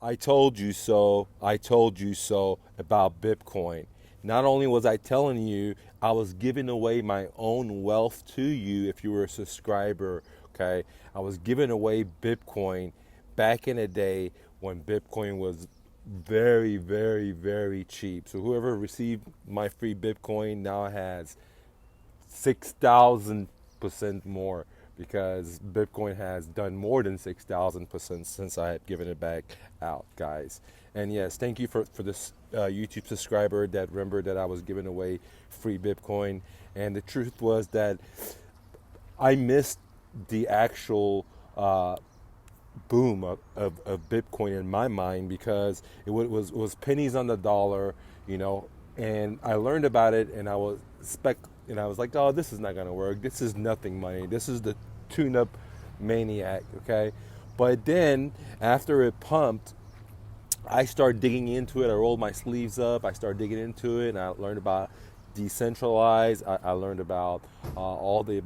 I told you so. I told you so about Bitcoin. Not only was I telling you, I was giving away my own wealth to you if you were a subscriber. Okay. I was giving away Bitcoin back in the day when Bitcoin was very, very, very cheap. So whoever received my free Bitcoin now has 6,000% more because Bitcoin has done more than 6,000% since I had given it back out, guys. And yes, thank you for this YouTube subscriber that remembered that I was giving away free Bitcoin. And the truth was that I missed the actual boom of Bitcoin in my mind because it was pennies on the dollar, you know, and I learned about it and I was like, oh, this is not gonna work. This is nothing money. This is the tune-up maniac, okay? But then after it pumped, I started digging into it. I rolled my sleeves up. I started digging into it, and I learned about decentralized. I learned about all the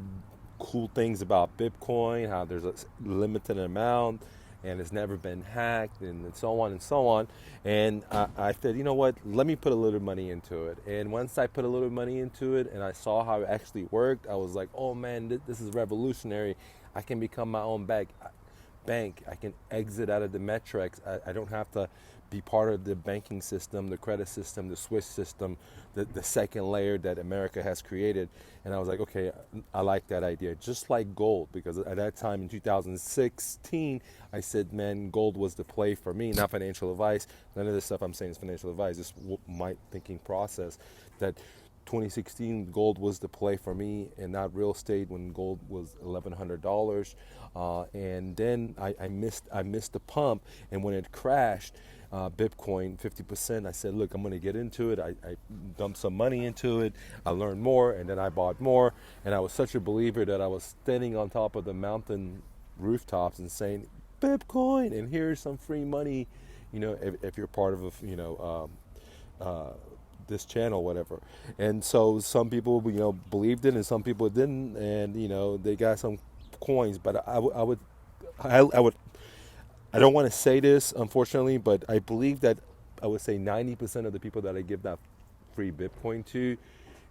cool things about Bitcoin, how there's a limited amount, and it's never been hacked, and so on and so on. And I said, you know what? Let me put a little money into it. And once I put a little money into it, and I saw how it actually worked, I was like, oh man, this is revolutionary. I can become my own bank. I can exit out of the metrics. I don't have to be part of the banking system, the credit system, the Swiss system, the second layer that America has created. And I was like, okay, I like that idea. Just like gold, because at that time in 2016, I said, man, gold was the play for me, not financial advice. None of this stuff I'm saying is financial advice, just my thinking process that 2016 gold was the play for me and not real estate when gold was $1,100. And then I missed the pump, and when it crashed, Bitcoin 50%, I said, look, I'm going to get into it. I dumped some money into it. I learned more, and then I bought more. And I was such a believer that I was standing on top of the mountain rooftops and saying, Bitcoin, and here's some free money, if you're part of this channel, whatever. And so some people, believed it, and some people didn't, and they got some coins. But I would, I don't want to say this, unfortunately, but I believe that I would say 90% of the people that I give that free Bitcoin to,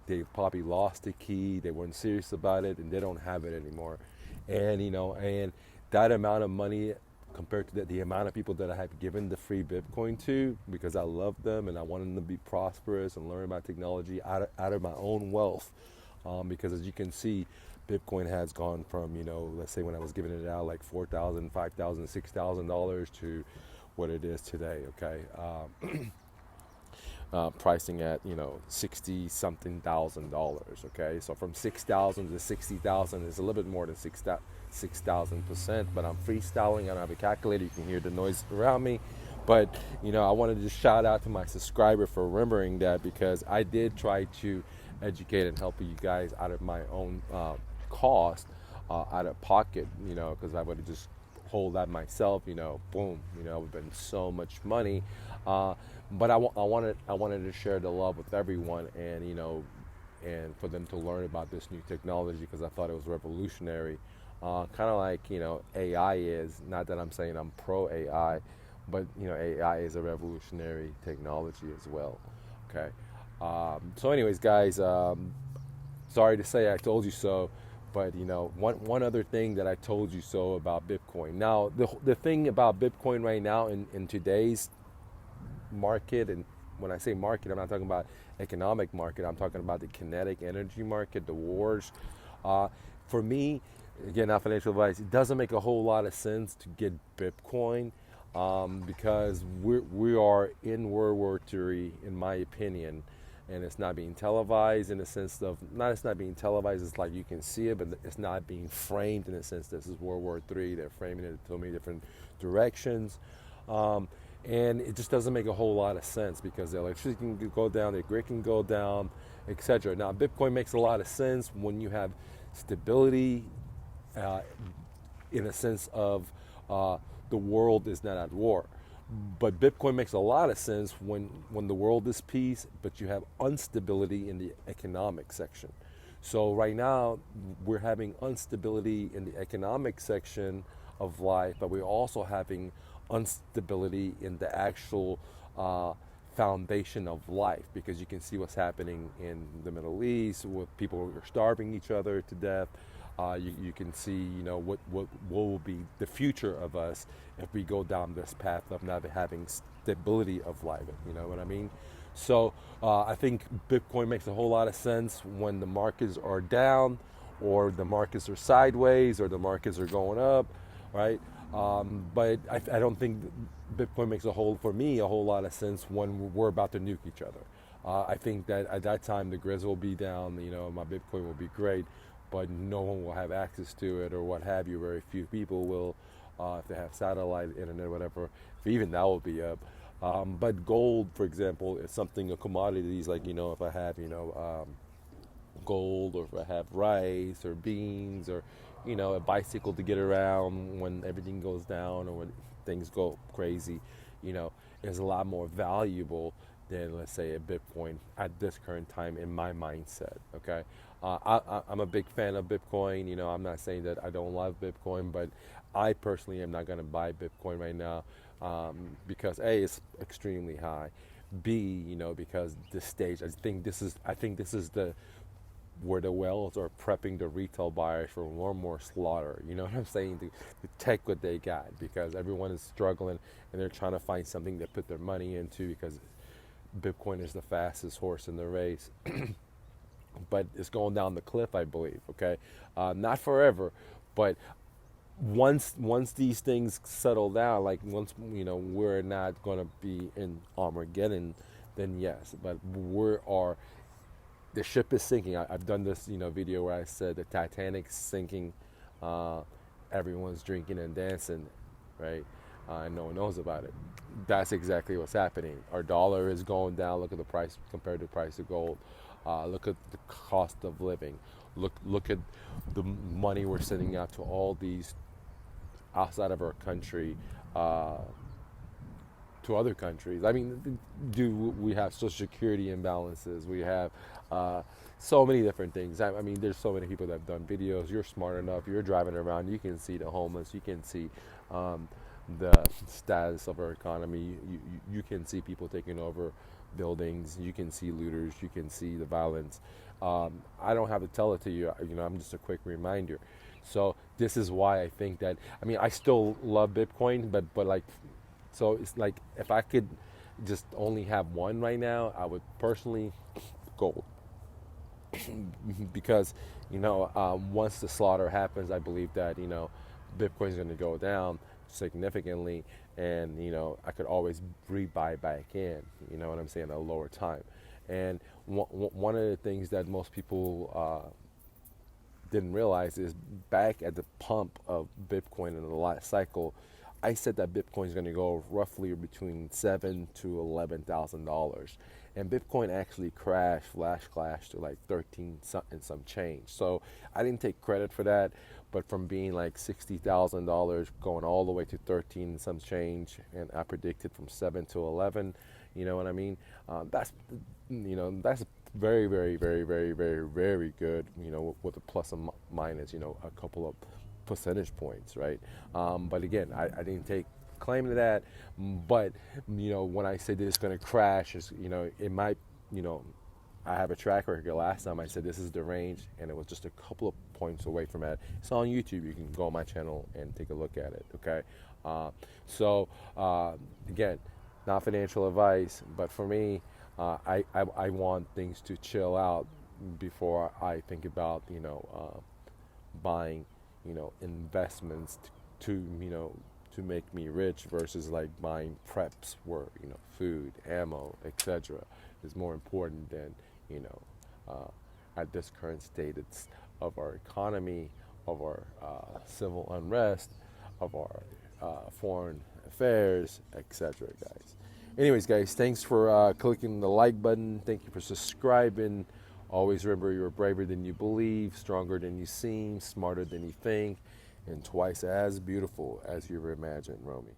they probably lost the key, they weren't serious about it, and they don't have it anymore. And that amount of money compared to the amount of people that I have given the free Bitcoin to, because I love them and I want them to be prosperous and learn about technology out of my own wealth. Because as you can see, Bitcoin has gone from, let's say when I was giving it out like $4,000, $5,000, $6,000 to what it is today, okay? Pricing at 60 something thousand dollars. Okay, so from 6,000 to 60,000 is a little bit more than 6,000%. But I'm freestyling. I don't have a calculator. You can hear the noise around me. But I wanted to shout out to my subscriber for remembering that, because I did try to educate and help you guys out of my own cost, out of pocket. Because I would have just hold that myself. Boom. It would have been so much money. But I wanted to share the love with everyone, and for them to learn about this new technology, because I thought it was revolutionary. Kind of like AI is. Not that I'm saying I'm pro AI, but AI is a revolutionary technology as well. Okay. So, anyways, guys, sorry to say I told you so, but one other thing that I told you so about Bitcoin. Now, the thing about Bitcoin right now in today's market, and when I say market, I'm not talking about economic market. I'm talking about the kinetic energy market, the wars. For me, again, not financial advice, it doesn't make a whole lot of sense to get Bitcoin, because we are in World War III, in my opinion, and it's not being televised in the sense of, not it's not being televised, it's like you can see it, but it's not being framed in the sense this is World War III. They're framing it so many different directions. And it just doesn't make a whole lot of sense, because the electricity can go down, the grid can go down, etc. Now, Bitcoin makes a lot of sense when you have stability, in a sense of the world is not at war. But Bitcoin makes a lot of sense when the world is peace, but you have instability in the economic section. So right now, we're having instability in the economic section of life, but we're also having instability in the actual uh, foundation of life, because you can see what's happening in the Middle East with people who are starving each other to death. You can see, what will be the future of us if we go down this path of not having stability of life. You know what I mean? So I think Bitcoin makes a whole lot of sense when the markets are down, or the markets are sideways, or the markets are going up, right? But I don't think Bitcoin makes for me, a whole lot of sense when we're about to nuke each other. I think that at that time the grids will be down, my Bitcoin will be great, but no one will have access to it or what have you. Very few people will, if they have satellite internet or whatever. If even that will be up. But gold, for example, is something, a commodities, like, if I have, gold, or if I have rice or beans, or a bicycle to get around when everything goes down or when things go crazy, is a lot more valuable than, let's say, a Bitcoin at this current time in my mindset. Okay, I'm a big fan of Bitcoin. I'm not saying that I don't love Bitcoin, but I personally am not going to buy Bitcoin right now, because A, it's extremely high. B, because this stage, I think this is the where the whales are prepping the retail buyers for one more slaughter. You know what I'm saying? To take what they got, because everyone is struggling and they're trying to find something to put their money into, because Bitcoin is the fastest horse in the race. But it's going down the cliff, I believe. Okay, not forever, but once these things settle down, like once we're not going to be in Armageddon, then yes. But the ship is sinking. I've done this video where I said the Titanic's sinking, everyone's drinking and dancing, right? And no one knows about it. That's exactly what's happening. Our dollar is going down. Look at the price compared to the price of gold. Look at the cost of living. Look at the money we're sending out to all these outside of our country, to other countries. I mean, we have social security imbalances? We have so many different things. I mean, there's so many people that have done videos. You're smart enough. You're driving around. You can see the homeless. You can see the status of our economy. You can see people taking over buildings. You can see looters. You can see the violence. I don't have to tell it to you. I'm just a quick reminder. So this is why I think that, I still love Bitcoin, but like, so it's like, if I could just only have one right now, I would personally gold. Because, once the slaughter happens, I believe that, Bitcoin's going to go down significantly, and, I could always rebuy back in, you know what I'm saying, at a lower time. And one of the things that most people didn't realize is, back at the pump of Bitcoin in the last cycle, I said that Bitcoin is going to go roughly between $7,000 to $11,000, and Bitcoin actually flash crashed to like 13 and some change. So I didn't take credit for that, but from being like $60,000 going all the way to 13 and some change, and I predicted from 7 to 11. You know what I mean? That's very, very, very, very, very, very good. With a plus and minus, a couple of percentage points, right? But again, I didn't take claim to that. But when I say that it's going to crash, it might. I have a track record. Last time I said this is the range, and it was just a couple of points away from that. It's on YouTube. You can go on my channel and take a look at it. Okay. So again, not financial advice, but for me, I want things to chill out before I think about buying investments to make me rich, versus like buying preps where food, ammo, etc. is more important than at this current state of our economy, of our civil unrest, of our foreign affairs, etc. Guys. Anyways, guys, thanks for clicking the like button. Thank you for subscribing. Always remember, you're braver than you believe, stronger than you seem, smarter than you think, and twice as beautiful as you ever imagined, Romy.